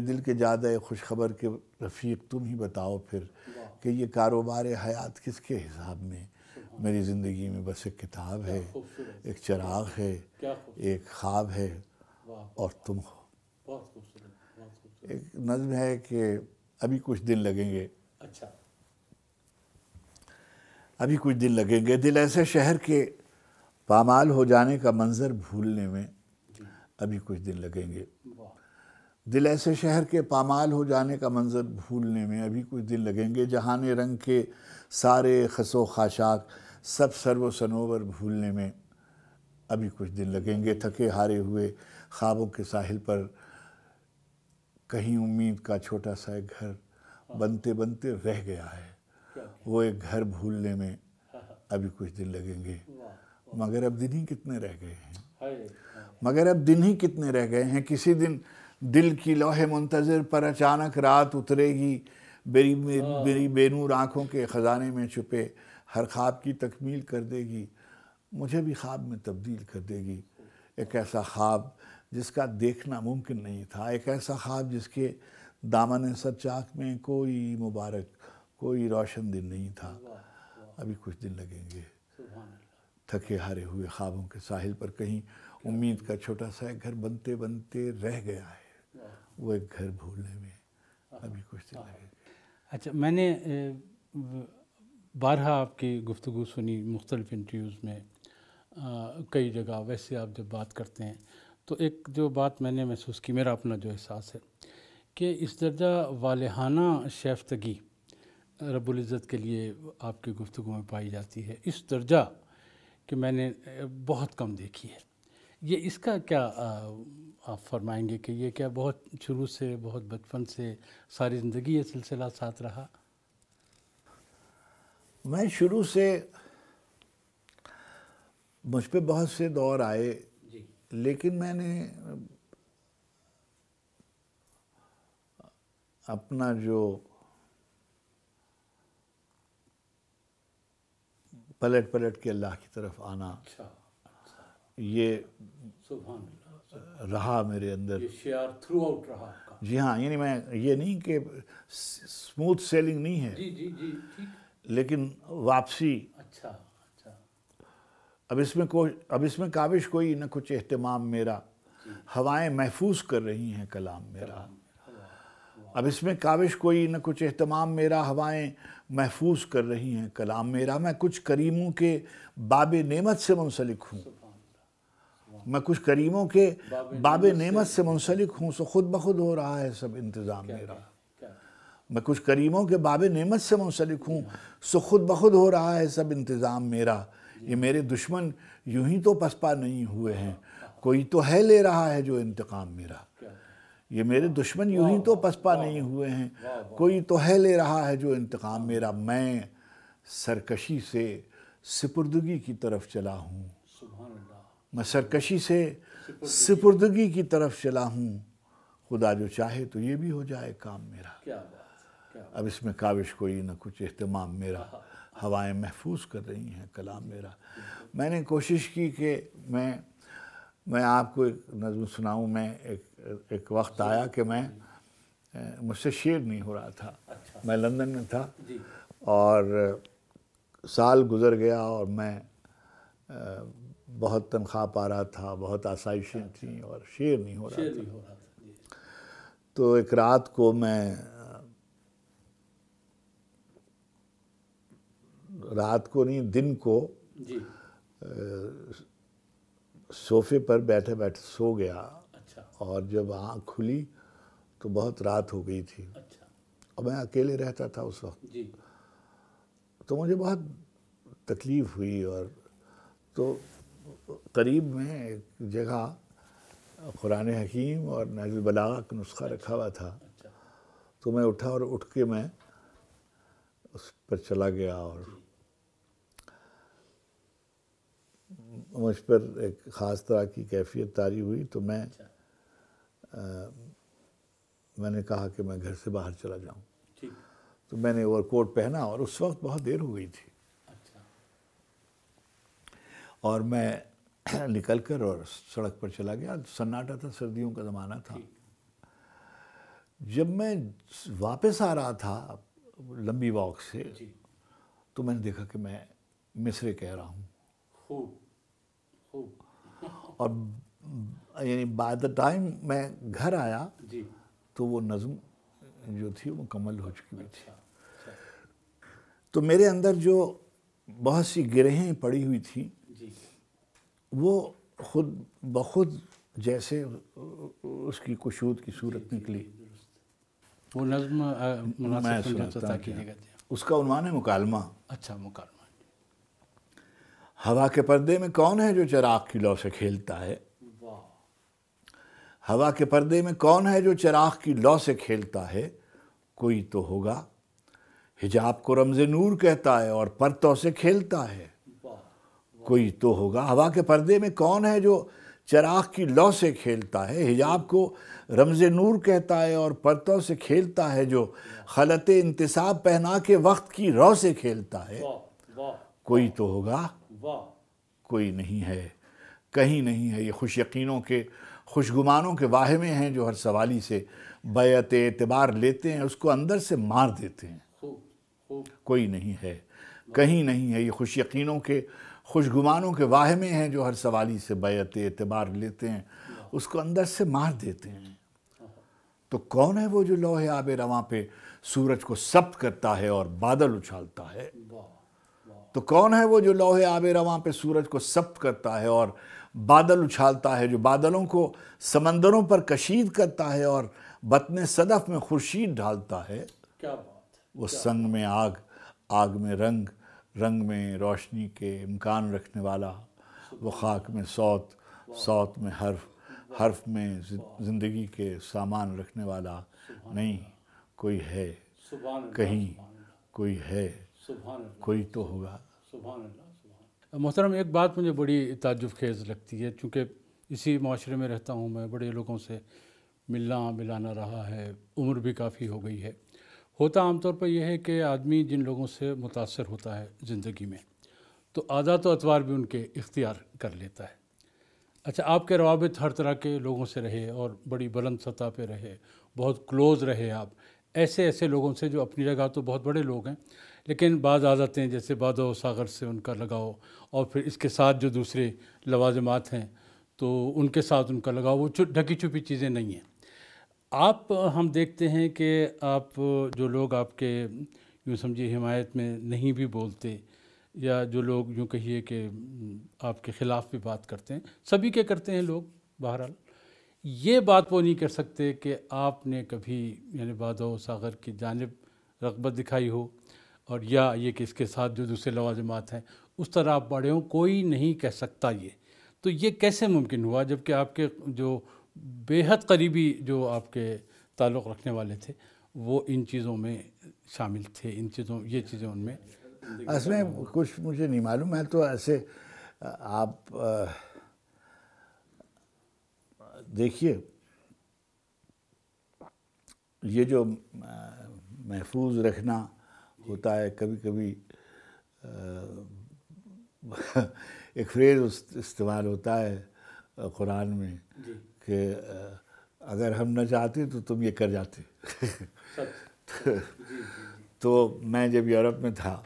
دل کے زیادہ خوشخبر کے رفیق تم ہی بتاؤ پھر کہ یہ کاروبار حیات کس کے حساب میں. میری زندگی میں بس ایک کتاب ہے، ایک چراغ ہے، ایک خواب ہے اور تم ہو. ایک نظم ہے کہ ابھی کچھ دن لگیں گے، ابھی کچھ دن لگیں گے، دل ایسے شہر کے پامال ہو جانے کا منظر بھولنے میں ابھی کچھ دن لگیں گے. دل ایسے شہر کے پامال ہو جانے کا منظر بھولنے میں ابھی کچھ دن لگیں گے. جہان رنگ کے سارے خس و خاشاک سب سر و سنوبر بھولنے میں ابھی کچھ دن لگیں گے. تھکے ہارے ہوئے خوابوں کے ساحل پر کہیں امید کا چھوٹا سا ایک گھر بنتے بنتے رہ گیا ہے. وہ ایک گھر بھولنے میں ابھی کچھ دن لگیں گے. مگر اب دن ہی کتنے رہ گئے ہیں، مگر اب دن ہی کتنے رہ گئے ہیں. کسی دن دل کی لوح منتظر پر اچانک رات اترے گی. میری بے نور آنکھوں کے خزانے میں چھپے ہر خواب کی تکمیل کر دے گی. مجھے بھی خواب میں تبدیل کر دے گی. ایک ایسا خواب جس کا دیکھنا ممکن نہیں تھا، ایک ایسا خواب جس کے دامن سچاک میں کوئی مبارک کوئی روشن دن نہیں تھا. ابھی کچھ دن لگیں گے. تھکے ہارے ہوئے خوابوں کے ساحل پر کہیں امید کا چھوٹا سا ایک گھر بنتے بنتے رہ گیا ہے. وہ ایک گھر بھولنے میں ابھی کچھ دن لگیں گے. اچھا، میں نے بارہا آپ کی گفتگو سنی مختلف انٹرویوز میں، کئی جگہ. ویسے آپ جب بات کرتے ہیں تو ایک جو بات میں نے محسوس کی، میرا اپنا جو احساس ہے کہ اس درجہ والہانہ شائستگی رب العزت کے لیے آپ کی گفتگو میں پائی جاتی ہے، اس درجہ کہ میں نے بہت کم دیکھی ہے. یہ اس کا کیا آپ فرمائیں گے کہ یہ کیا بہت شروع سے، بہت بچپن سے، ساری زندگی یہ سلسلہ ساتھ رہا؟ میں شروع سے مجھ پہ بہت سے دور آئے، لیکن میں نے اپنا جو پلٹ پلٹ کے اللہ کی طرف آنا، یہ رہا میرے اندر. یہ شعار تھرو آؤٹ رہا آپ کا؟ جی ہاں، یعنی میں یہ نہیں کہ سموتھ سیلنگ نہیں ہے، ٹھیک، لیکن واپسی. اچھا. اب اس میں کاوش کوئی نہ کچھ اہتمام میرا، ہوائیں محفوظ کر رہی ہیں کلام میرا. اب اس میں کاوش کوئی نہ کچھ اہتمام میرا، ہوائیں محفوظ کر رہی ہیں کلام میرا. میں کچھ کریموں کے باب نعمت سے منسلک ہوں، میں کچھ کریموں کے باب نعمت سے منسلک ہوں، سو خود بخود ہو رہا ہے سب انتظام میرا. میں کچھ کریموں کے باب نعمت سے منسلک ہوں، سو خود بخود ہو رہا ہے سب انتظام میرا. یہ میرے دشمن یوں ہی تو پسپا نہیں ہوئے ہیں، کوئی تو ہے لے رہا ہے جو انتقام میرا. یہ میرے دشمن یوں ہی تو پسپا نہیں ہوئے ہیں، کوئی تو ہے لے رہا ہے جو انتقام میرا. میں سرکشی سے سپردگی کی طرف چلا ہوں، میں سرکشی سے سپردگی کی طرف چلا ہوں. خدا جو چاہے تو یہ بھی ہو جائے کام میرا. اب اس میں کاوش کوئی نہ کچھ اہتمام میرا، ہوائیں محفوظ کر رہی ہیں کلام میرا. میں نے کوشش کی کہ میں آپ کو ایک نظم سناؤں. میں ایک وقت آیا کہ مجھ سے شعر نہیں ہو رہا تھا. میں لندن میں تھا اور سال گزر گیا اور میں بہت تنخواہ پا رہا تھا، بہت آسائشیں تھیں اور شعر نہیں ہو رہا تھا. تو ایک رات کو میں دن کو صوفے پر بیٹھے بیٹھے سو گیا اور جب آنکھ کھلی تو بہت رات ہو گئی تھی اور میں اکیلے رہتا تھا اس وقت. تو مجھے بہت تکلیف ہوئی اور تو قریب میں ایک جگہ قرآن حکیم اور نہج البلاغہ کا نسخہ رکھا ہوا تھا. تو میں اٹھا اور اٹھ کے میں اس پر چلا گیا اور مجھ پر ایک خاص طرح کی کیفیت طاری ہوئی. تو میں نے کہا کہ میں گھر سے باہر چلا جاؤں. تو میں نے اوور کوٹ پہنا اور اس وقت بہت دیر ہو گئی تھی اور میں نکل کر اور سڑک پر چلا گیا. سناٹا تھا، سردیوں کا زمانہ تھا. جب میں واپس آ رہا تھا لمبی واک سے جی تو میں نے دیکھا کہ میں مصرے کہہ رہا ہوں، خوب خوب اور یعنی بائی دا ٹائم میں گھر آیا جی تو وہ نظم جو تھی وہ مکمل ہو چکی ہوئی تھی. اچھا تو میرے اندر جو بہت سی گرہیں پڑی ہوئی تھیں جی وہ خود بخود جیسے اس کی کشود کی صورت نکلی. وہ نظم میں مناسب سمجھا تو سناتا ہوں تاکید کیا. کرتے ہیں. اس کا عنوان ہے مکالمہ. اچھا مکالمہ. ہوا کے پردے میں کون ہے جو چراغ کی لو سے کھیلتا ہے؟ واہ ہوا کے پردے میں کون ہے جو چراغ کی لو سے کھیلتا ہے؟ کوئی تو ہوگا. حجاب کو رمز نور کہتا ہے اور پرتوں سے کھیلتا ہے. واہ کوئی تو ہوگا. ہوا کے پردے میں کون ہے جو چراغ کی لو سے کھیلتا ہے؟ حجاب کو رمز نور کہتا ہے اور پرتوں سے کھیلتا ہے. جو خلط انتصاب پہنا کے وقت کی رو سے کھیلتا ہے. واہ واہ کوئی تو ہوگا. واہ کوئی نہیں ہے، کہیں نہیں ہے. یہ خوش یقینوں کے خوش گمانوں کے واہمے ہیں جو ہر سوالی سے بیعت اعتبار لیتے ہیں، اس کو اندر سے مار دیتے ہیں. خوب خوب کوئی نہیں ہے، کہیں نہیں ہے. یہ خوش یقینوں کے خوش گمانوں کے واہمے ہیں جو ہر سوالی سے بیعت اعتبار لیتے ہیں، اس کو اندر سے مار دیتے ہیں. تو کون ہے وہ جو لوح آب رواں پہ سورج کو ثبت کرتا ہے اور بادل اچھالتا ہے؟ واہ واہ تو کون ہے وہ جو لوح آب رواں پہ سورج کو ثبت کرتا ہے اور بادل اچھالتا ہے؟ جو بادلوں کو سمندروں پر کشید کرتا ہے اور بطن صدف میں خورشید ڈھالتا ہے. کیا بات ہے. وہ سنگ میں آگ، آگ میں رنگ، رنگ میں روشنی کے امکان رکھنے والا. وہ خاک میں صوت، صوت میں حرف، حرف میں زندگی کے سامان رکھنے والا. نہیں، کوئی ہے، سبحان اللہ کہیں کوئی ہے، سبحان اللہ کوئی تو ہوگا. سبحان اللہ سبحان. محترم ایک بات مجھے بڑی تعجب خیز لگتی ہے، چونکہ اسی معاشرے میں رہتا ہوں میں، بڑے لوگوں سے ملنا ملانا رہا ہے، عمر بھی کافی ہو گئی ہے. ہوتا عام طور پر یہ ہے کہ آدمی جن لوگوں سے متاثر ہوتا ہے زندگی میں تو عادات و اطوار بھی ان کے اختیار کر لیتا ہے. اچھا، آپ کے روابط ہر طرح کے لوگوں سے رہے اور بڑی بلند سطح پہ رہے، بہت کلوز رہے آپ ایسے لوگوں سے جو اپنی جگہ تو بہت بڑے لوگ ہیں، لیکن بعض عادتیں جیسے باد و ساغر سے ان کا لگاؤ، اور پھر اس کے ساتھ جو دوسرے لوازمات ہیں تو ان کے ساتھ ان کا لگاؤ، وہ ڈھکی چھپی چیزیں نہیں ہیں. آپ ہم دیکھتے ہیں کہ آپ جو لوگ آپ کے یوں سمجھیے حمایت میں نہیں بھی بولتے، یا جو لوگ یوں کہیے کہ آپ کے خلاف بھی بات کرتے ہیں، سبھی کے کرتے ہیں لوگ بہرحال، یہ بات وہ نہیں کر سکتے کہ آپ نے کبھی یعنی باد و ساغر کی جانب رغبت دکھائی ہو، اور یا یہ کہ اس کے ساتھ جو دوسرے لوازمات ہیں اس طرح آپ بڑے ہوں. کوئی نہیں کہہ سکتا یہ. تو یہ کیسے ممکن ہوا جب کہ آپ کے جو بے حد قریبی جو آپ کے تعلق رکھنے والے تھے وہ ان چیزوں میں شامل تھے، ان چیزوں یہ چیزیں ان میں اس میں کچھ مجھے نہیں معلوم. میں تو ایسے آپ دیکھیے، یہ جو محفوظ رکھنا ہوتا ہے، کبھی کبھی ایک فریز استعمال ہوتا ہے قرآن میں کہ اگر ہم نہ چاہتے تو تم یہ کر جاتے. تو میں جب یورپ میں تھا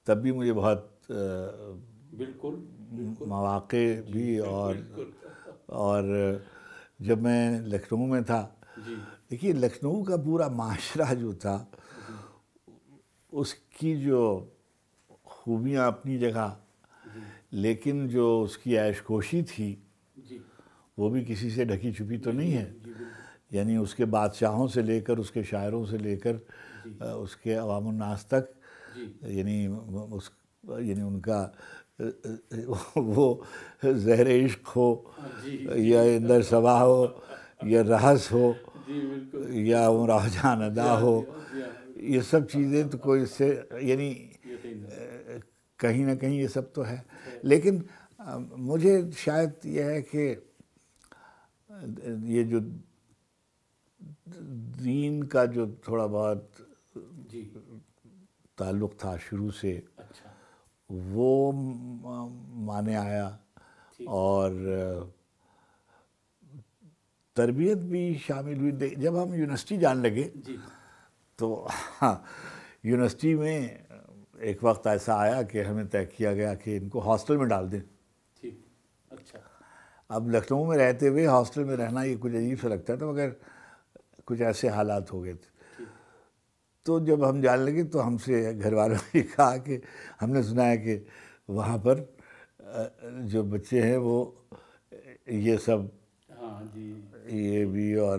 تب بھی مجھے بہت بالکل مواقع بھی، اور جب میں لکھنؤ میں تھا، دیکھیے لکھنؤ کا پورا معاشرہ جو تھا اس کی جو خوبیاں اپنی جگہ، لیکن جو اس کی عیش کوشی تھی وہ بھی کسی سے ڈھکی چھپی تو نہیں ہے. یعنی اس کے بادشاہوں سے لے کر، اس کے شاعروں سے لے کر اس کے عوام الناس تک، یعنی ان کا وہ زہر عشق ہو یا اندر صبا ہو یا رہس ہو یا امراؤ جان ادا ہو، یہ سب چیزیں تو کوئی اس سے یعنی کہیں نہ کہیں یہ سب تو ہے. لیکن مجھے شاید یہ ہے کہ یہ جو دین کا جو تھوڑا بہت تعلق تھا شروع سے، وہ مانے آیا. اور تربیت بھی شامل ہوئی. جب ہم یونیورسٹی جانے لگے جی تو یونیورسٹی میں ایک وقت ایسا آیا کہ ہمیں طے کیا گیا کہ ان کو ہاسٹل میں ڈال دیں. ٹھیک. اچھا. اب لکھنؤ میں رہتے ہوئے ہاسٹل میں رہنا یہ کچھ عجیب سا لگتا تھا، مگر کچھ ایسے حالات ہو گئے تھے. تو جب ہم جانے لگے تو ہم سے گھر والوں نے کہا کہ ہم نے سنا ہے کہ وہاں پر جو بچے ہیں وہ یہ سب ہاں جی یہ بھی اور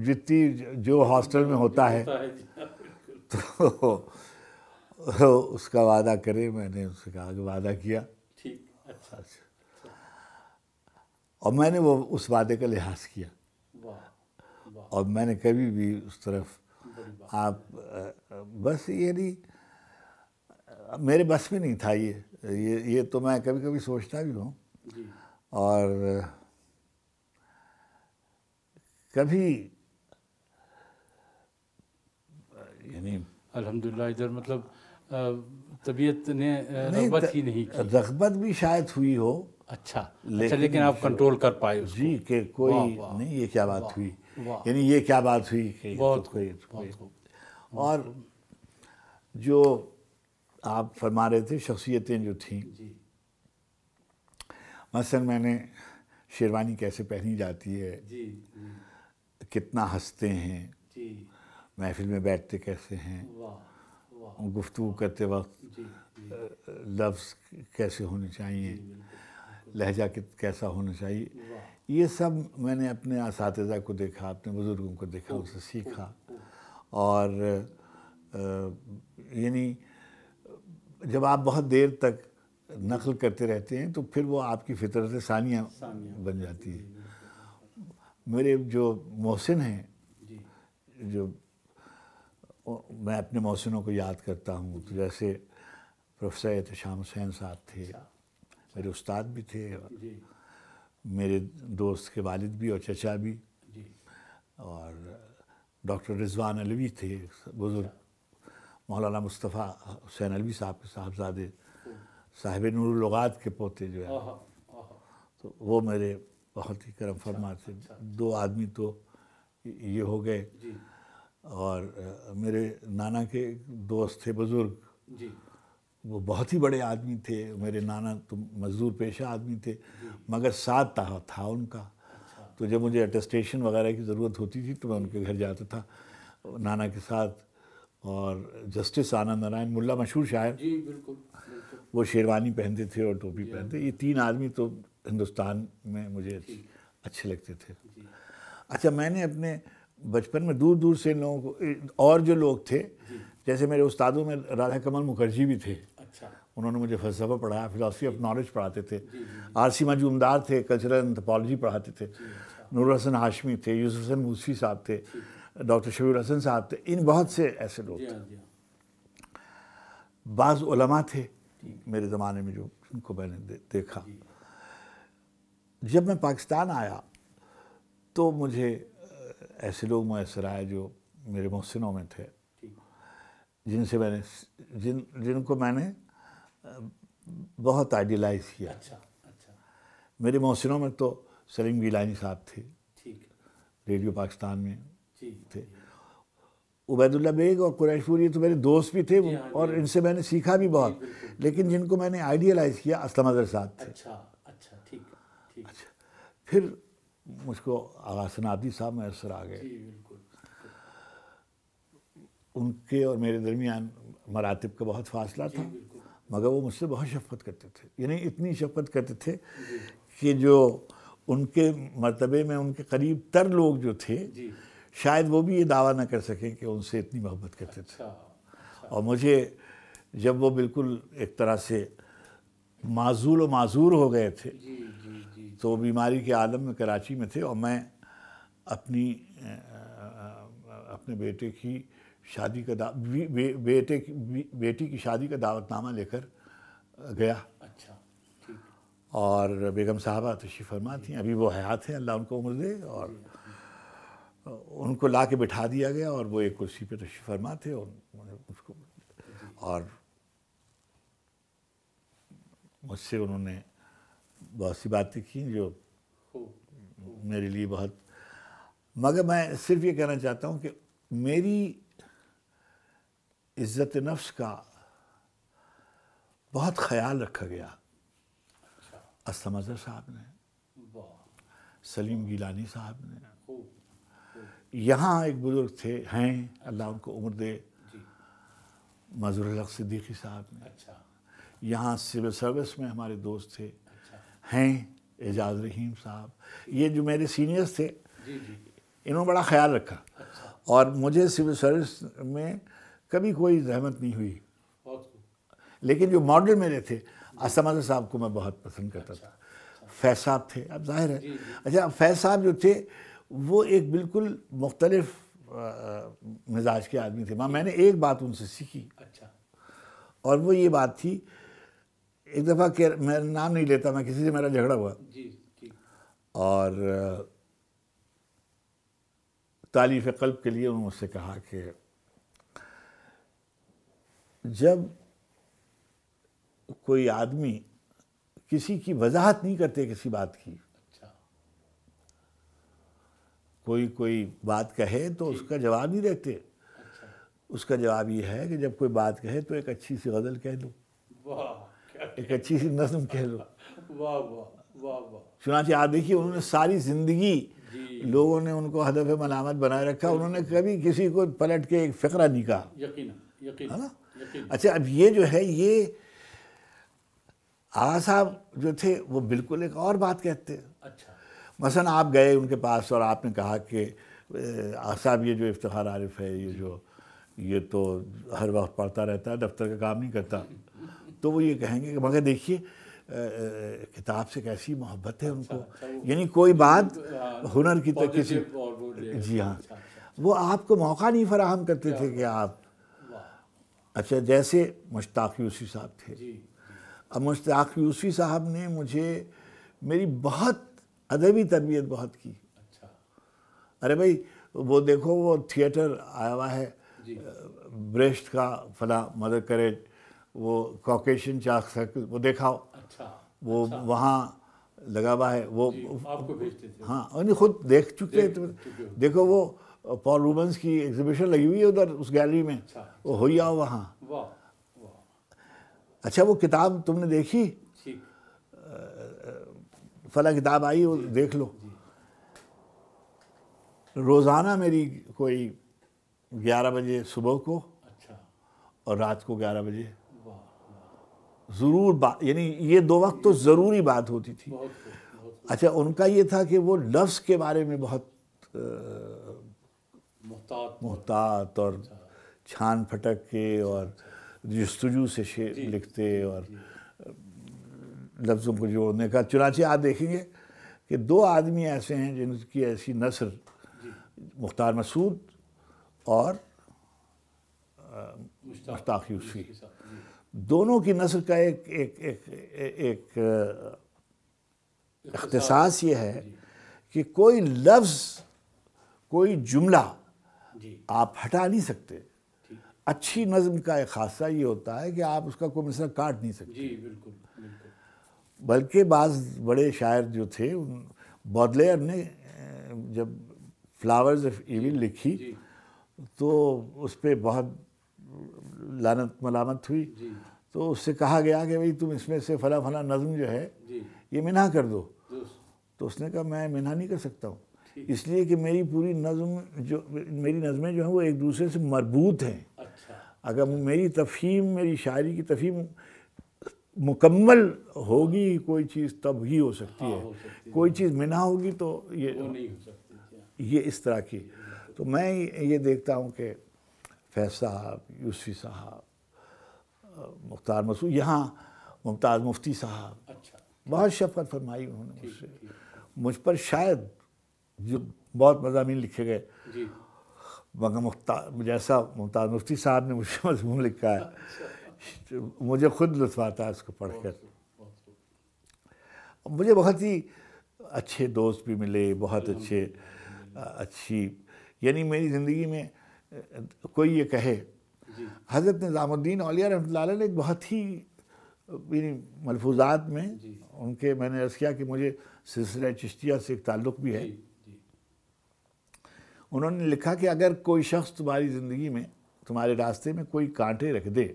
جتنی جو ہاسٹل میں ہوتا ہے تو اس کا وعدہ کرے. میں نے اس سے کہا کہ وعدہ کیا. ٹھیک. اچھا. اور میں نے وہ اس وعدے کا لحاظ کیا. اور میں نے کبھی بھی اس طرف آپ بس یہ نہیں میرے بس میں نہیں تھا. یہ تو میں کبھی کبھی سوچتا بھی ہوں. اور کبھی یعنی الحمدللہ ادھر مطلب طبیعت نے رغبت ہی نہیں کی. رغبت بھی شاید ہوئی ہو. اچھا لیکن آپ کنٹرول کر پائے اس کو. جی کہ کوئی نہیں یہ کیا بات ہوئی، یعنی یہ کیا بات ہوئی کہ کوئی. اور جو آپ فرما رہے تھے شخصیتیں جو تھیں، مثلا میں نے شیروانی کیسے پہنی جاتی ہے، کتنا ہنستے ہیں، محفل میں بیٹھتے کیسے ہیں، گفتگو کرتے وقت لفظ کیسے ہونے چاہیے، لہجہ کیسا ہونا چاہیے. یہ سب میں نے اپنے اساتذہ کو دیکھا، اپنے بزرگوں کو دیکھا، ان سے سیکھا. اور یعنی جب آپ بہت دیر تک نقل کرتے رہتے ہیں تو پھر وہ آپ کی فطرت ثانیہ بن جاتی ہے. میرے جو محسن ہیں، جو میں اپنے محسنوں کو یاد کرتا ہوں، تو جیسے پروفیسر احتشام حسین صاحب تھے، میرے استاد بھی تھے، میرے دوست کے والد بھی اور چچا بھی. اور ڈاکٹر رضوان علوی تھے بزرگ، مولانا مصطفیٰ حسین علوی صاحب کے صاحبزادے، صاحب نور اللغات کے پوتے جو ہیں، تو وہ میرے بہت ہی کرم فرما تھے. 2 آدمی تو یہ ہو گئے. اور میرے نانا کے دوست تھے بزرگ، وہ بہت ہی بڑے آدمی تھے. میرے نانا تو مزدور پیشہ آدمی تھے، مگر ساتھ تھا ان کا. تو جب مجھے اٹیسٹیشن وغیرہ کی ضرورت ہوتی تھی تو میں ان کے گھر جاتا تھا نانا کے ساتھ. اور جسٹس آنند نارائن ملا مشہور شاعر، وہ شیروانی پہنتے تھے اور ٹوپی پہنتے. یہ 3 آدمی تو ہندوستان میں مجھے اچھے لگتے تھے. اچھا میں نے اپنے بچپن میں دور دور سے ان لوگوں کو، اور جو لوگ تھے جیسے میرے استادوں میں رادھا کمل مکھرجی بھی تھے. انہوں نے مجھے فلسفہ پڑھایا، فلاسفی آف نالج پڑھاتے تھے. آر سی مجومدار تھے، کلچرل انتھروپالوجی پڑھاتے تھے. نور حسن ہاشمی تھے، یوسف حسن موسوی صاحب تھے، ڈاکٹر شبیر حسن صاحب تھے. ان بہت سے ایسے لوگ تھے. بعض علماء تھے میرے زمانے میں جو ان کو میں نے دیکھا. جب میں پاکستان آیا تو مجھے ایسے لوگ میسر آئے جو میرے محسنوں میں تھے، جن سے میں نے جن کو میں نے بہت آئیڈیلائز کیا. میرے محسنوں میں تو سلیم گیلانی صاحب تھے، ریڈیو پاکستان میں تھے. عبید اللہ بیگ اور قریش پور یہ تو میرے دوست بھی تھے اور ان سے میں نے سیکھا بھی بہت. لیکن جن کو میں نے آئیڈیلائز کیا اسلم اظہر صاحب تھے. اچھا پھر مجھ کو آغا سنابدی صاحب میسر آ گئے. ان کے اور میرے درمیان مراتب کا بہت فاصلہ تھا، مگر وہ مجھ سے بہت شفقت کرتے تھے. یعنی اتنی شفقت کرتے تھے کہ جو ان کے مرتبے میں ان کے قریب تر لوگ جو تھے شاید وہ بھی یہ دعویٰ نہ کر سکیں کہ ان سے اتنی محبت کرتے تھے. اور مجھے جب وہ بالکل ایک طرح سے معزول و معذور ہو گئے تھے تو بیماری کے عالم میں کراچی میں تھے، اور میں اپنے بیٹے کی شادی کا بیٹی کی شادی کا دعوت نامہ لے کر گیا. اور بیگم صاحبہ تشریف فرما تھیں، ابھی وہ حیات ہیں، اللہ ان کو عمر دے. اور ان کو لا کے بٹھا دیا گیا اور وہ ایک کرسی پہ تشریف فرما تھے. اور مجھ سے انہوں نے بہت سی باتیں کی جو میرے لیے بہت، مگر میں صرف یہ کہنا چاہتا ہوں کہ میری عزت نفس کا بہت خیال رکھا گیا اسلم اظہر صاحب نے، سلیم گیلانی صاحب نے، یہاں ایک بزرگ تھے ہیں اللہ ان کو عمر دے، مظہر الحق صدیقی صاحب نے، یہاں سول سروس میں ہمارے دوست تھے ہیں اعجاز رحیم صاحب، یہ جو میرے سینئرز تھے انہوں نے بڑا خیال رکھا، اور مجھے سول سروس میں کبھی کوئی زحمت نہیں ہوئی، لیکن جو ماڈل میرے تھے اسلم اظہر صاحب کو میں بہت پسند کرتا تھا، فیض صاحب تھے، اب ظاہر ہے اچھا فیض صاحب جو تھے وہ ایک بالکل مختلف مزاج کے آدمی تھے، میں نے ایک بات ان سے سیکھی، اور وہ یہ بات تھی، ایک دفعہ کہ میں نام نہیں لیتا، میں کسی سے میرا جھگڑا ہوا اور تالیف قلب کے لیے انہوں نے مجھ سے کہا کہ جب کوئی آدمی کسی کی وضاحت نہیں کرتے کسی بات کی، کوئی بات کہے تو اس کا جواب نہیں دیتے، اس کا جواب یہ ہے کہ جب کوئی بات کہے تو ایک اچھی سی غزل کہہ لو، ایک اچھی سی نظم کہہ لو، چنانچہ آپ دیکھیے انہوں نے ساری زندگی لوگوں نے ان کو ہدف ملامت بنائے رکھا، انہوں نے کبھی کسی کو پلٹ کے ایک فقرہ نہیں کہا۔ اچھا اب یہ جو ہے، یہ آغا صاحب جو تھے وہ بالکل ایک اور بات کہتے ہیں، مثلا آپ گئے ان کے پاس اور آپ نے کہا کہ آغا صاحب یہ جو افتخار عارف ہے، یہ تو ہر وقت پڑھتا رہتا ہے، دفتر کا کام نہیں کرتا، تو وہ یہ کہیں گے کہ مگر دیکھیے کتاب سے کیسی محبت ہے ان کو، یعنی کوئی بات ہنر کی تو کسی، جی ہاں، وہ آپ کو موقع نہیں فراہم کرتے تھے کہ آپ، اچھا جیسے مشتاق یوسفی صاحب تھے، اب مشتاق یوسفی صاحب نے مجھے میری بہت ادبی تربیت بہت کی، ارے بھائی وہ دیکھو وہ تھیٹر آیا ہوا ہے بریسٹ کا فلاں مدر کریج، وہ کاکیشین چاک سرکل، وہ دیکھاؤ، وہ وہاں لگا ہوا ہے، وہ ہاں انہیں خود دیکھ چکے تھے، دیکھو وہ پال روبنس کی ایگزیبیشن لگی ہوئی ہے ادھر اس گیلری میں، وہ ہوئی آؤ وہاں، اچھا وہ کتاب تم نے دیکھی، فلاں کتاب آئی وہ دیکھ لو، روزانہ میری کوئی 11 بجے صبح کو اور رات کو 11 بجے ضرور بات، یعنی یہ 2 وقت تو ضروری بات ہوتی تھی۔ اچھا ان کا یہ تھا کہ وہ لفظ کے بارے میں بہت محتاط اور چھان پھٹک کے اور جستجو سے شعر لکھتے اور لفظوں کو جوڑنے کا، چنانچہ آپ دیکھیں گے کہ 2 آدمی ایسے ہیں جن کی ایسی نثر، مختار مسعود اور مشتاق یوسفی، دونوں کی نثر کا ایک اختصاص یہ ہے کہ کوئی لفظ، کوئی جملہ آپ ہٹا نہیں سکتے، اچھی نظم کا ایک خاصہ یہ ہوتا ہے کہ آپ اس کا کوئی مصرع کاٹ نہیں سکتے، بلکہ بعض بڑے شاعر جو تھے، بودلیئر نے جب فلاورز آف ایول لکھی تو اس پہ بہت لعنت ملامت ہوئی، تو اس سے کہا گیا کہ بھئی تم اس میں سے فلاں فلاں نظم جو ہے یہ منہا کر دو، تو اس نے کہا میں منہا نہیں کر سکتا ہوں، اس لیے کہ میری پوری میری نظمیں جو ہیں وہ ایک دوسرے سے مربوط ہیں، اگر میری تفہیم، میری شاعری کی تفہیم مکمل ہوگی کوئی چیز تب ہی ہو سکتی ہے، کوئی چیز منہا ہوگی تو یہ اس طرح کی، تو میں یہ دیکھتا ہوں کہ فیض صاحب، یوسفی صاحب، مختار مسعود، یہاں ممتاز مفتی صاحب، بہت شفقت فرمائی انہوں نے مجھ سے، مجھ پر شاید جو بہت مضامین لکھے گئے، مگر جیسا ممتاز مفتی صاحب نے مجھ سے مضمون لکھا ہے مجھے خود لطف آتا ہے اس کو پڑھ کر۔ مجھے بہت ہی اچھے دوست بھی ملے، بہت اچھی، یعنی میری زندگی میں کوئی یہ کہے، حضرت نظام الدین اولیاء رحمۃ اللہ علیہ نے ایک بہت ہی یعنی ملفوظات میں ان کے میں نے عرض کیا کہ مجھے سلسلہ چشتیہ سے ایک تعلق بھی ہے. انہوں نے لکھا کہ اگر کوئی شخص تمہاری زندگی میں تمہارے راستے میں کوئی کانٹے رکھ دے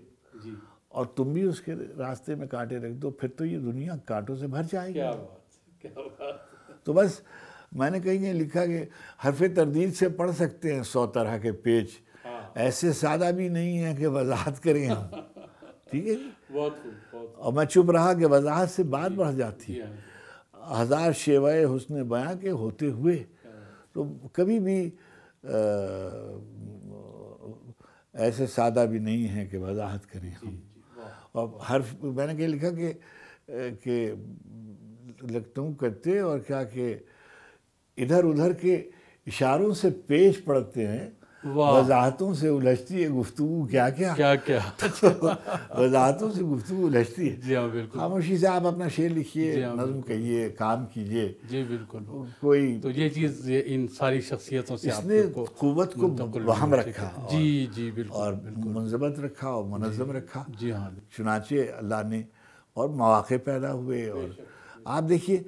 اور تم بھی اس کے راستے میں کانٹے رکھ دو پھر تو یہ دنیا کانٹوں سے بھر جائے گی. تو بس میں نے کہیں لکھا کہ حرف تردید سے پڑھ سکتے ہیں 100 طرح کے پیج، ایسے سادہ بھی نہیں ہے کہ وضاحت کریں ہم. ٹھیک ہے جی. اور میں چپ رہا کہ وضاحت سے بات بڑھ جاتی ہے. 1000 شیوائے حسن بیاں کے ہوتے ہوئے تو کبھی بھی ایسے سادہ بھی نہیں ہے کہ وضاحت کریں ہم. اور حرف میں نے کہیں لکھا کہ لگتوں کرتے اور کیا کہ ادھر ادھر کے اشاروں سے پیش پڑتے ہیں، وضاحتوں سے الجھتی ہے گفتگو. کیا وضاحتوں سے گفتگو الجھتی ہے. جی ہاں بالکل. خاموشی سے آپ اپنا شعر لکھیے، نظم کہیے، کام کیجیے. جی بالکل. کوئی تو یہ چیز ان ساری شخصیتوں سے اس نے قوت کو وہم رکھا. جی بالکل. اور منضبط رکھا اور منظم رکھا. جی ہاں. چنانچہ اللہ نے اور مواقع پیدا ہوئے. اور آپ دیکھیے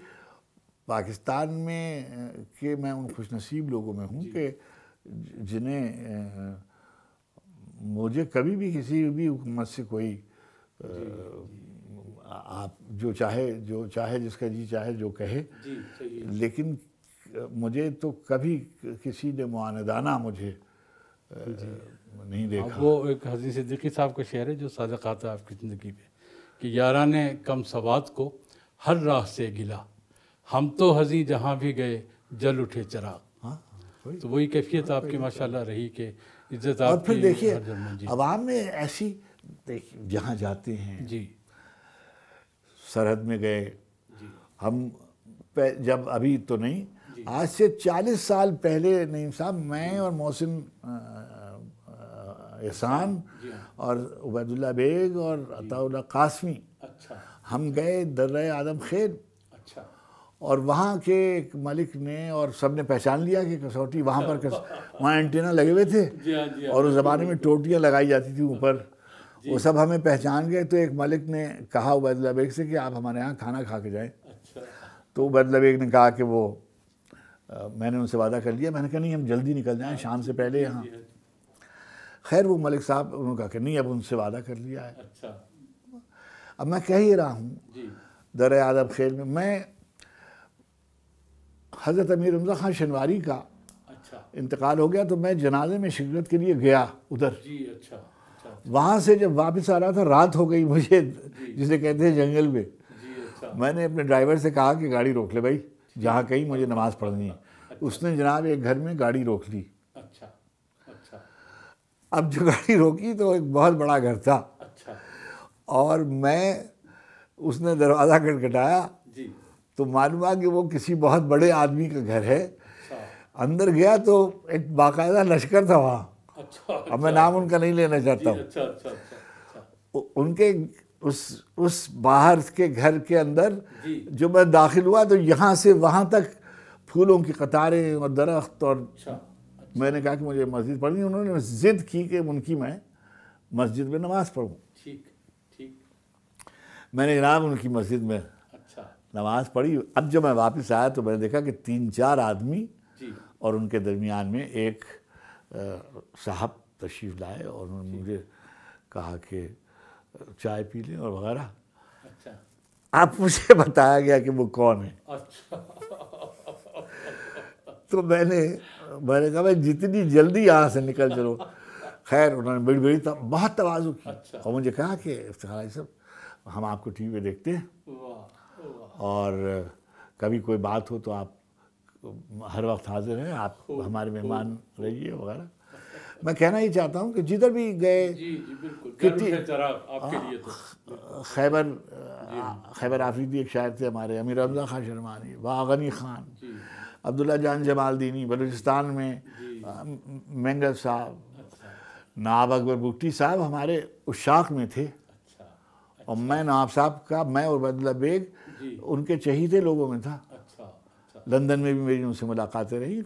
پاکستان میں کہ میں ان خوش نصیب لوگوں میں ہوں کہ جنہیں مجھے کبھی بھی کسی بھی حکومت سے کوئی آپ جو چاہے جس کا جی چاہے جو کہے، لیکن مجھے تو کبھی کسی نے معاندانہ مجھے نہیں دیکھا. وہ ایک حزین صدیقی صاحب کا شعر ہے جو صادقات ہے آپ کی زندگی میں کہ یاران کم سوات کو ہر راہ سے گلا، ہم تو حزین جہاں بھی گئے جل اٹھے چراغ. تو وہی کیفیت آپ کی ماشاءاللہ رہی کہ عزت آپ کی. اور پھر دیکھیے عوام میں ایسی جہاں جاتے ہیں، جی سرحد میں گئے ہم جب ابھی تو نہیں، آج سے 40 سال پہلے نعیم صاحب میں اور محسن احسان اور عبید اللہ بیگ اور عطا اللہ قاسمی ہم گئے درہ آدم خیل. اور وہاں کے ایک ملک نے اور سب نے پہچان لیا کہ کسوٹی وہاں پر وہاں اینٹینا لگے ہوئے تھے اور اس زمانے میں ٹوٹیاں لگائی جاتی تھیں اوپر. وہ سب ہمیں پہچان گئے. تو ایک ملک نے کہا عبید اللہ بیگ سے کہ آپ ہمارے یہاں کھانا کھا کے جائیں. تو عبید اللہ بیگ نے کہا کہ وہ میں نے ان سے وعدہ کر لیا. میں نے کہا نہیں ہم جلدی نکل جائیں شام سے پہلے یہاں. خیر وہ ملک صاحب انہوں نے کہا کہ نہیں اب ان سے وعدہ کر لیا ہے. اب میں کہہ ہی رہا ہوں درہ آدم خیل میں حضرت امیر رمضان خان شنواری کا انتقال ہو گیا تو میں جنازے میں شرکت کے لیے گیا ادھر. وہاں سے جب واپس آ رہا تھا رات ہو گئی مجھے، جسے کہتے ہیں جنگل میں. میں نے اپنے ڈرائیور سے کہا کہ گاڑی روک لے بھائی، جہاں کہیں مجھے نماز پڑھنی ہے. اس نے جناب ایک گھر میں گاڑی روک لی. اب جو گاڑی روکی تو ایک بہت بڑا گھر تھا اور اس نے دروازہ کھٹکھٹایا تو معلوم ہوا کہ وہ کسی بہت بڑے آدمی کا گھر ہے. اندر گیا تو ایک باقاعدہ لشکر تھا وہاں. اب میں نام ان کا نہیں لینا چاہتا ہوں. ان کے اس باہر کے گھر کے اندر جو میں داخل ہوا تو یہاں سے وہاں تک پھولوں کی قطاریں اور درخت. اور میں نے کہا کہ مجھے مسجد پڑھنی. انہوں نے ضد کی کہ ان کی میں مسجد میں نماز پڑھوں. میں نے جناب ان کی مسجد میں نماز پڑھی. اب جب میں واپس آیا تو میں نے دیکھا کہ 3-4 آدمی اور ان کے درمیان میں ایک صاحب تشریف لائے اور انہوں نے مجھے کہا کہ چائے پی لیں اور وغیرہ. اب مجھے بتایا گیا کہ وہ کون ہے. تو میں نے کہا بھائی جتنی جلدی یہاں سے نکل چلو. خیر انہوں نے بڑی بہت تواضع کی اور مجھے کہا کہ افتخار صاحب ہم آپ کو ٹی وی پہ دیکھتے ہیں اور کبھی کوئی بات ہو تو آپ ہر وقت حاضر ہیں، آپ ہمارے مہمان رہیے وغیرہ. میں کہنا ہی چاہتا ہوں کہ جدھر بھی گئے خیبر آفریدی ایک شاعر تھے ہمارے امیر رمضان خان شنواری، باغنی خان، عبداللہ جان جمال دینی بلوچستان میں، مینگل صاحب، نواب اکبر بگٹی صاحب ہمارے عشاق میں تھے. اور میں نواب صاحب کا میں اور عبید اللہ بیگ ان کے چہیتے لوگوں میں تھا. لندن میں بھی میری ان سے ملاقاتیں رہی.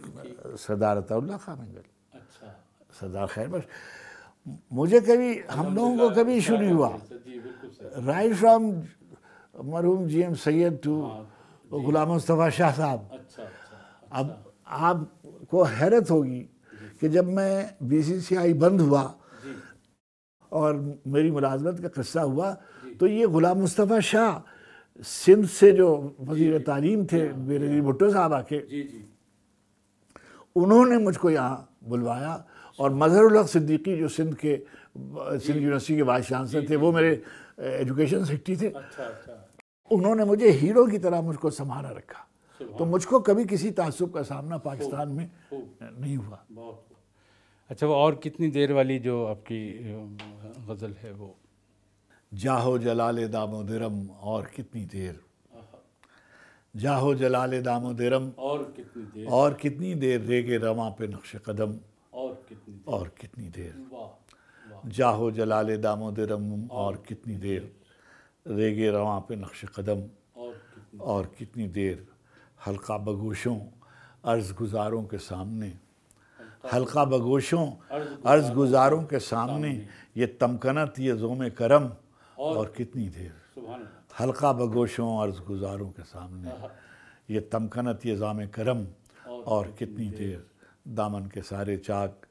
سردار عطا اللہ خان مینگل، سردار خیر بخش. مجھے کبھی ہم لوگوں کو کبھی ایشو نہیں ہوا. جی بالکل صحیح. رائٹ فرام مرحوم G M Syed to Ghulam Mustafa شاہ صاحب. اچھا اچھا. اب آپ کو حیرت ہوگی کہ جب میں BCCI بند ہوا اور میری ملازمت کا قصہ ہوا تو یہ غلام مصطفیٰ شاہ سندھ سے جو وزیر تعلیم تھے بے بھٹو صاحب آ کے, جی جی انہوں نے مجھ کو یہاں بلوایا, اور مظہر الحق صدیقی جو سندھ یونیورسٹی کے وائس چانسلر تھے, وہ میرے ایجوکیشن سیکرٹری تھے, اچھا اچھا. انہوں نے مجھے ہیرو کی طرح مجھ کو سنبھالا رکھا. تو مجھ کو کبھی کسی تعصب کا سامنا پاکستان میں نہیں ہوا. بہت اچھا. وہ اور کتنی دیر والی جو آپ کی غزل ہے وہ؟ جاہو جلال دام و درم اور کتنی دیر, جاہو جلال دام و درم اور کتنی دیر, اور کتنی دیر ریگے رواں پہ نقش قدم اور کتنی دیر, اور کتنی دیر. واہ واہ. جاہو جلال دام و درم اور کتنی دیر ریگے رواں پہ نقش قدم اور کتنی دیر حلقہ بگوشوں عرض گزاروں کے سامنے, حلقہ بگوشوں عرض گزاروں کے سامنے یہ تمکنت یہ زوم کرم اور کتنی دیر. سبحان اللہ. حلقہ بگوشوں عرض گزاروں کے سامنے یہ تمکنت یہ زام کرم اور کتنی دیر. دامن کے سارے چاک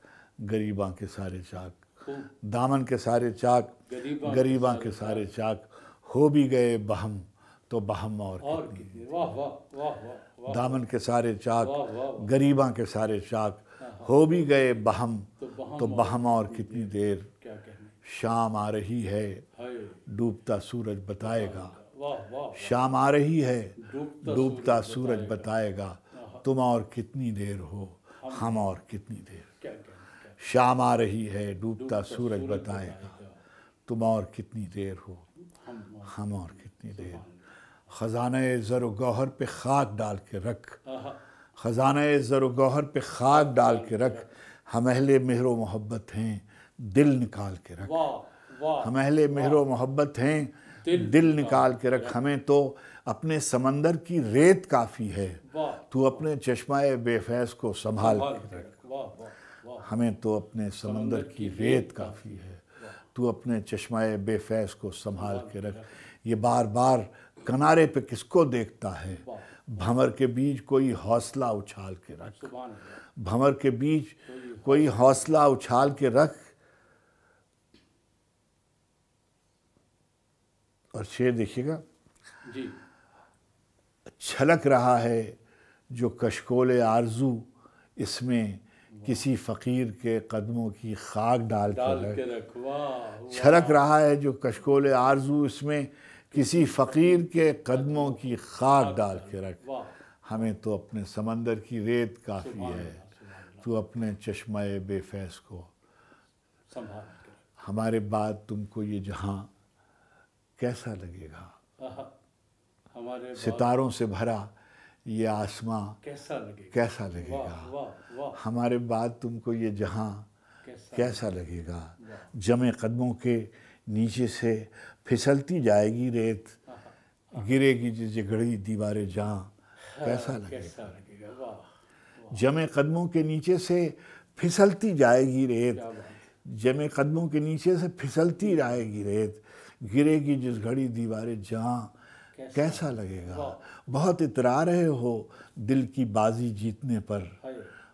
غریباں کے سارے چاک, دامن کے سارے چاک غریباں کے سارے چاک ہو بھی گئے بہم تو بہم اور کتنی دیر. واہ واہ واہ واہ. دامن کے سارے چاک غریباں کے سارے چاک ہو بھی گئے بہم تو بہم اور کتنی دیر. کیا کہنے. شام آ رہی ہے ڈوبتا سورج بتائے گا, واہ واہ. شام آ رہی ہے ڈوبتا سورج بتائے گا, تم اور کتنی دیر ہو ہم اور کتنی دیر. کیا کہنے. شام آ رہی ہے ڈوبتا سورج بتائے گا, تم اور کتنی دیر ہو ہم اور کتنی دیر. خزانہ زر و گوہر پہ خاک ڈال کے رکھ, خزانہ زر و گوہر پہ خاک ڈال کے رکھ, ہم اہل مہر و محبت ہیں دل نکال کے رکھ. ہم اہل مہر و محبت ہیں دل نکال کے رکھ, ہمیں تو اپنے سمندر کی ریت کافی ہے, تو اپنے چشمہ بے فیض کو سنبھال کے رکھ. ہمیں تو اپنے سمندر کی ریت کافی ہے, تو اپنے چشمہ بے فیض کو سنبھال کے رکھ. یہ بار بار کنارے پہ کس کو دیکھتا ہے, بھنور کے بیچ کوئی حوصلہ اچھال کے رکھ. بھنور کے بیچ کوئی حوصلہ اچھال کے رکھ. اور شعر دیکھیے گا. جی. چھلک رہا ہے جو کشکول آرزو, اس میں کسی فقیر کے قدموں کی خاک ڈال کے رکھ. چھلک رہا ہے جو کشکول آرزو, اس میں کسی فقیر کے قدموں کی خاک ڈال کے رکھ. ہمیں تو اپنے سمندر کی ریت کافی ہے, تو اپنے چشمہ بے فیض کو سنبھال کے. ہمارے بعد تم کو یہ جہاں کیسا لگے گا, ہمارے ستاروں سے بھرا یہ آسماں کیسا لگے گا, ہمارے بعد تم کو یہ جہاں کیسا لگے گا. جمع قدموں کے نیچے سے پھسلتی جائے گی ریت, گرے گی جس جگڑی دیوار جہاں کیسا لگے گا. جمع قدموں کے نیچے سے پھسلتی جائے گی ریت, جمع قدموں کے نیچے سے پھسلتی جائے گی ریت, گرے گی جس گھڑی دیوار جہاں کیسا لگے گا. بہت اترا رہے ہو دل کی بازی جیتنے پر,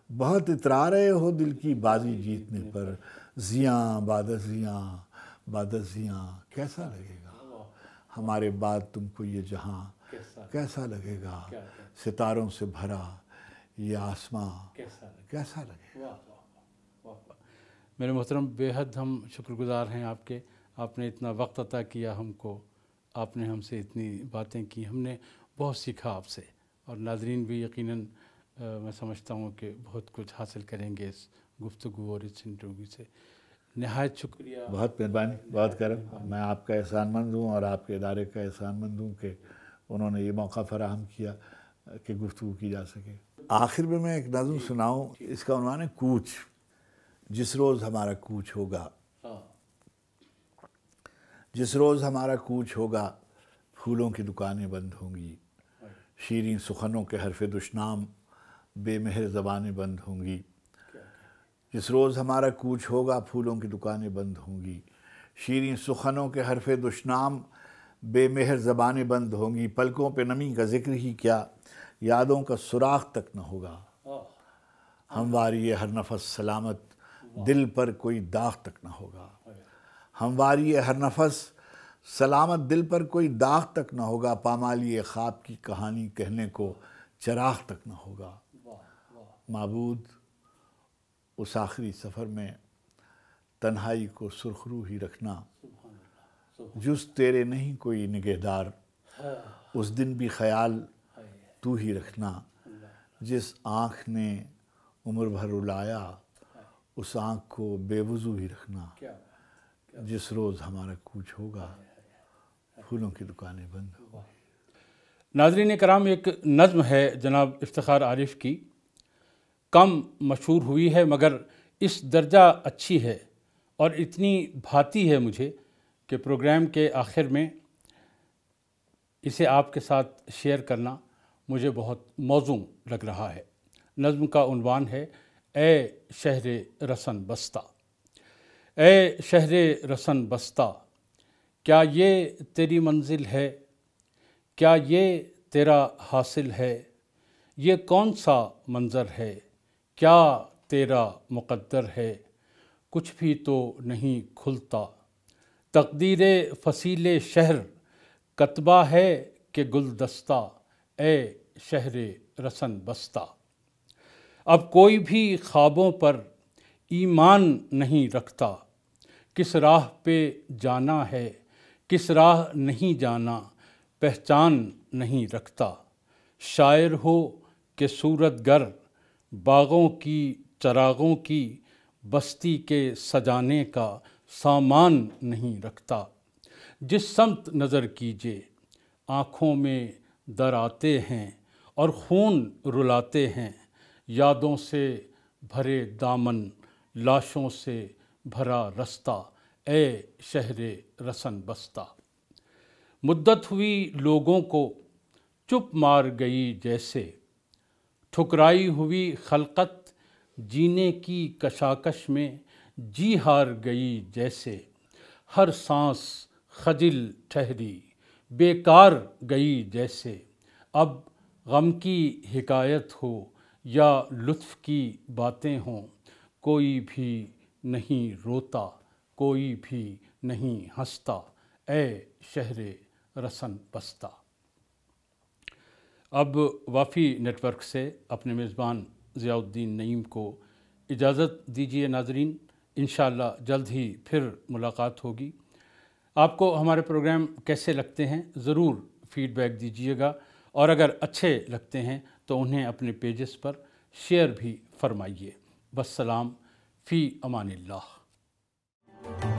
بہت اترا رہے ہو دل کی بازی جیتنے پر, زیاں بعد زیاں کیسا لگے گا. ہمارے بعد تم کو یہ جہاں کیسا لگے گا, ستاروں سے بھرا یہ آسماں کیسا لگے گا. میرے محترم, بے حد ہم شکر گزار ہیں آپ کے. آپ نے اتنا وقت عطا کیا ہم کو, آپ نے ہم سے اتنی باتیں کی, ہم نے بہت سیکھا آپ سے, اور ناظرین بھی یقیناً میں سمجھتا ہوں کہ بہت کچھ حاصل کریں گے اس گفتگو اور اس انٹرویو سے. نہایت شکریہ. بہت مہربانی, بہت کرم. میں آپ کا احسان مند ہوں اور آپ کے ادارے کا احسان مند ہوں کہ انہوں نے یہ موقع فراہم کیا کہ گفتگو کی جا سکے. آخر میں ایک نظم سناؤں, اس کا عنوان ہے کوچ. جس روز ہمارا کوچ ہوگا, جس روز ہمارا کوچ ہوگا, پھولوں کی دکانیں بند ہوں گی, شیریں سخنوں کے حرف دشنام بے مہر زبانیں بند ہوں گی. جس روز ہمارا کوچ ہوگا پھولوں کی دکانیں بند ہوں گی، شیریں سخنوں کے حرف دشنام بے مہر زبانیں بند ہوں گی، پلکوں پہ نمی کا ذکر ہی کیا یادوں کا سراغ تک نہ ہوگا، ہمواری ہر نفس سلامت دل پر کوئی داغ تک نہ ہوگا، ہمواری ہر نفس سلامت دل پر کوئی داغ تک نہ ہوگا، پامالی خواب کی کہانی کہنے کو چراغ تک نہ ہوگا۔ معبود اس آخری سفر میں تنہائی کو سرخرو ہی رکھنا، جز تیرے نہیں کوئی نگہدار، اس دن بھی خیال تو ہی رکھنا، جس آنکھ نے عمر بھر رلایا اس آنکھ کو بے وضو ہی رکھنا، جس روز ہمارا کوچ ہوگا پھولوں کی دکانیں بند ہوں گی۔ ناظرین کرام، ایک نظم ہے جناب افتخار عارف کی، کم مشہور ہوئی ہے مگر اس درجہ اچھی ہے اور اتنی بھاتی ہے مجھے کہ پروگرام کے آخر میں اسے آپ کے ساتھ شیئر کرنا مجھے بہت موزوں لگ رہا ہے۔ نظم کا عنوان ہے اے شہر رسن بستہ۔ اے شہر رسن بستہ، کیا یہ تیری منزل ہے؟ کیا یہ تیرا حاصل ہے؟ یہ کون سا منظر ہے؟ کیا تیرا مقدر ہے؟ کچھ بھی تو نہیں کھلتا، تقدیر فصیل شہر کتبہ ہے کہ گلدستہ، اے شہر رسن بستہ۔ اب کوئی بھی خوابوں پر ایمان نہیں رکھتا، کس راہ پہ جانا ہے کس راہ نہیں جانا، پہچان نہیں رکھتا۔ شاعر ہو کہ صورت گر، باغوں کی چراغوں کی بستی کے سجانے کا سامان نہیں رکھتا۔ جس سمت نظر کیجیے آنکھوں میں در آتے ہیں اور خون رلاتے ہیں، یادوں سے بھرے دامن لاشوں سے بھرا رستہ، اے شہر رسن بستہ۔ مدت ہوئی لوگوں کو چپ مار گئی جیسے، ٹھکرائی ہوئی خلقت جینے کی کشاکش میں جی ہار گئی جیسے، ہر سانس خجل ٹھہری بیکار گئی جیسے۔ اب غم کی حکایت ہو یا لطف کی باتیں ہوں، کوئی بھی نہیں روتا کوئی بھی نہیں ہنستا، اے شہر رسن بستہ۔ اب وافی نیٹ ورک سے اپنے میزبان ضیاء الدین نعیم کو اجازت دیجیے ناظرین، انشاءاللہ جلد ہی پھر ملاقات ہوگی۔ آپ کو ہمارے پروگرام کیسے لگتے ہیں ضرور فیڈ بیک دیجیے گا، اور اگر اچھے لگتے ہیں تو انہیں اپنے پیجز پر شیئر بھی فرمائیے۔ والسلام، فی امان اللہ۔